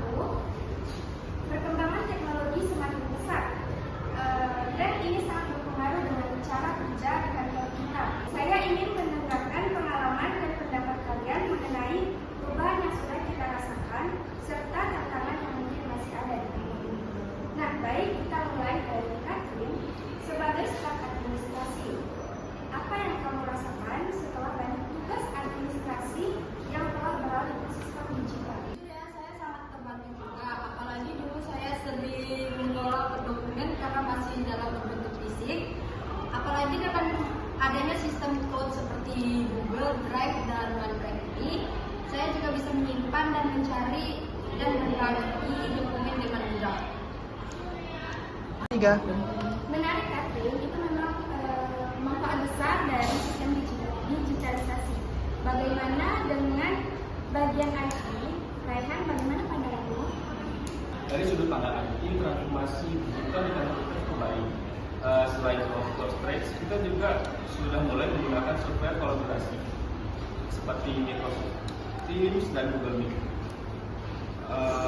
lalu, perkembangan teknologi semakin pesat, dan ini sangat berpengaruh dengan cara kerja di kantor kita. Saya ingin mendengarkan pengalaman dan pendapat kalian mengenai perubahan yang sudah kita rasakan, serta tantangan yang mungkin masih ada di dunia ini. Nah, baik, kita mulai dari Katrin. Sebagai staf administrasi, apa yang kamu rasakan setelah banyak tugas administrasi yang telah beralih ke sistem digital? Ya, saya sangat terbantu juga, apalagi dulu saya sering menolak dokumen karena masih dalam bentuk fisik. Apalagi dengan adanya sistem cloud seperti Google Drive dan OneDrive ini, saya juga bisa menyimpan dan mencari dan mendalami dokumen dengan mudah. Menarik, Katrin, itu memang manfaat besar dari sistem digitalisasi. Bagaimana dengan bagian IT? Raihan, bagaimana pandanganmu? Dari sudut pandang IT, transformasi digital di kantor kita cukup baik. Selain cloud storage, kita juga sudah mulai menggunakan software kolaborasi seperti Microsoft Teams dan Google Meet.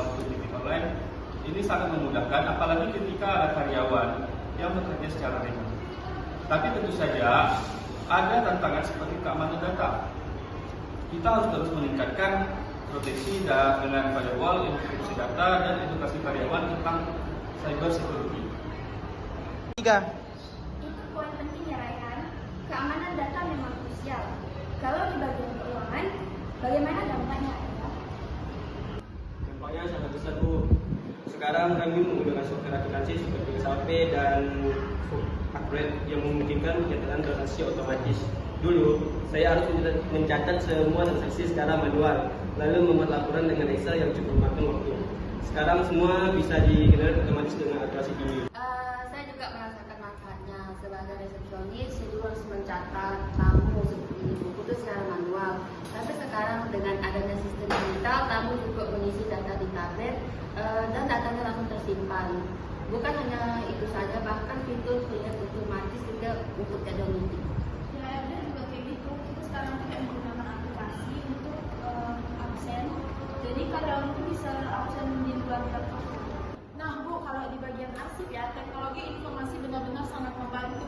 Untuk meeting online, ini sangat memudahkan, apalagi ketika ada karyawan yang bekerja secara remote. Tapi tentu saja ada tantangan seperti keamanan data. Kita harus terus meningkatkan proteksi dengan firewall, enkripsi data, dan edukasi karyawan tentang cyber security. Itu poin penting ya, Raihan. Keamanan data memang krusial. Kalau di bagian keuangan, bagaimana dampaknya? Dampaknya sangat besar, Bu. Sekarang kami menggunakan software akuntansi seperti SAP dan upgrade yang memungkinkan pencatatan transaksi otomatis. Dulu, saya harus mencatat semua transaksi secara manual, lalu membuat laporan dengan Excel yang cukup memakan waktu. Sekarang semua bisa digenerate otomatis dengan akurasi tinggi. Saya juga merasakan manfaatnya. Sebagai resepsionis, saya dulu harus mencatat tamu seperti buku itu secara manual. Tapi sekarang dengan adanya sistem digital, tamu juga mengisi data di tablet dan datanya langsung tersimpan. Bukan hanya itu saja, bahkan fitur clear otomatis juga untuk jadwal meeting. Ya, ada juga kayak gitu. Kita sekarang kayak menggunakan aplikasi untuk absen. Jadi karyawan itu bisa absen di luar kantor. Nah, Bu, kalau di bagian arsip ya, teknologi informasi benar-benar sangat membantu.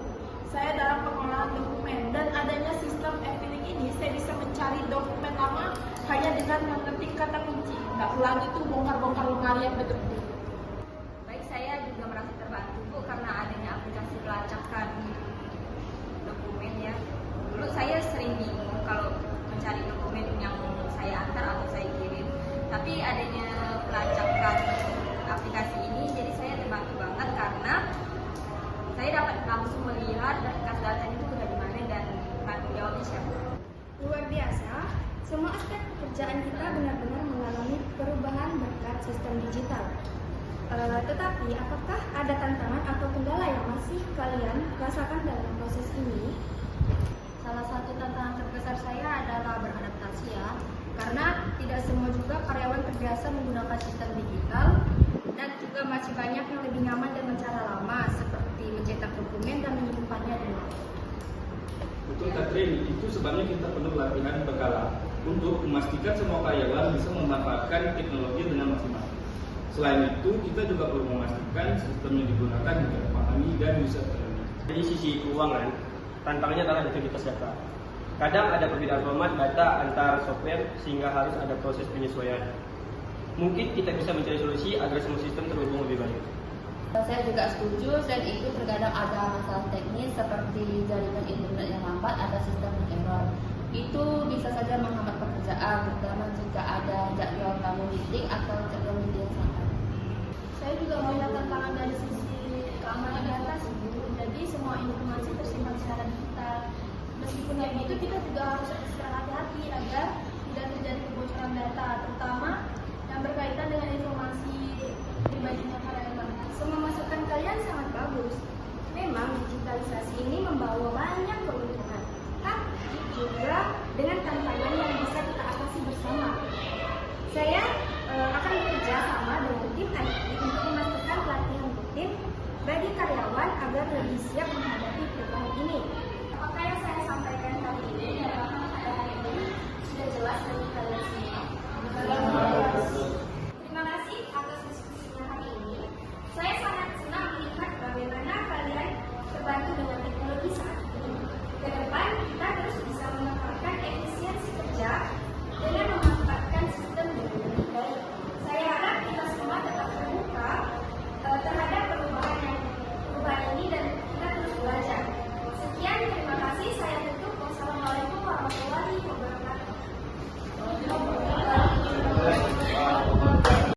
Saya dalam pengolahan dokumen dan adanya sistem e-filing ini, saya bisa mencari dokumen lama hanya dengan mengetik kata kunci. Nggak perlu lagi tuh bongkar-bongkar lemari yang betul-betul. Baik, saya juga merasa terbantu, Bu, karena adanya aplikasi pelacakan dokumen ya. Dulu saya sering bingung kalau mencari dokumen yang saya antar atau saya kirim. Tapi adanya pelacakan aplikasi ini, jadi saya terbantu banget karena saya dapat langsung melihat berkas data itu sudah di mana dan tanggung jawabnya siapa. Luar biasa, semua aspek pekerjaan kita benar-benar mengalami perubahan berkat sistem digital. Tetapi, apakah ada tantangan atau kendala yang masih kalian rasakan dalam proses ini? Salah satu tantangan terbesar saya adalah beradaptasi ya, karena tidak semua juga karyawan terbiasa menggunakan sistem digital dan juga masih banyak yang lebih nyaman dengan cara lama seperti mencetak dokumen dan menyimpannya di rumah. Betul, Katrin, itu sebabnya kita perlu latihan berkala untuk memastikan semua karyawan bisa memanfaatkan teknologi dengan maksimal. Selain itu, kita juga perlu memastikan sistem yang digunakan juga dipahami dan user friendly. Dari sisi keuangan, tantangannya adalah integritas data. Kadang ada perbedaan format data antar software sehingga harus ada proses penyesuaian. Mungkin kita bisa mencari solusi agar semua sistem terhubung lebih baik. Saya juga setuju, dan itu terkadang ada masalah teknis seperti jaringan internet yang lambat, ada sistem error. Itu bisa saja menghambat pekerjaan, terutama jika ada jadwal tamu meeting atau jadwal meeting yang salah. Saya juga melihat tantangan dari sisi keamanan data sih, Bu. Jadi semua informasi tersimpan secara digital. Meskipun kayak gitu, kita juga harus ekstra hati-hati agar tidak terjadi kebocoran data, terutama yang berkaitan dengan informasi pribadinya karyawan. Semua masukan kalian sangat bagus. Memang digitalisasi ini membawa banyak keuntungan, tapi juga dengan tantangan yang bisa kita atasi bersama. Saya akan bekerja sama dengan tim IT untuk memastikan pelatihan rutin bagi karyawan agar lebih siap menghadapi perubahan ini. Apakah yang saya sampaikan hari ini dan bahkan pada hari ini sudah jelas bagi kalian semua?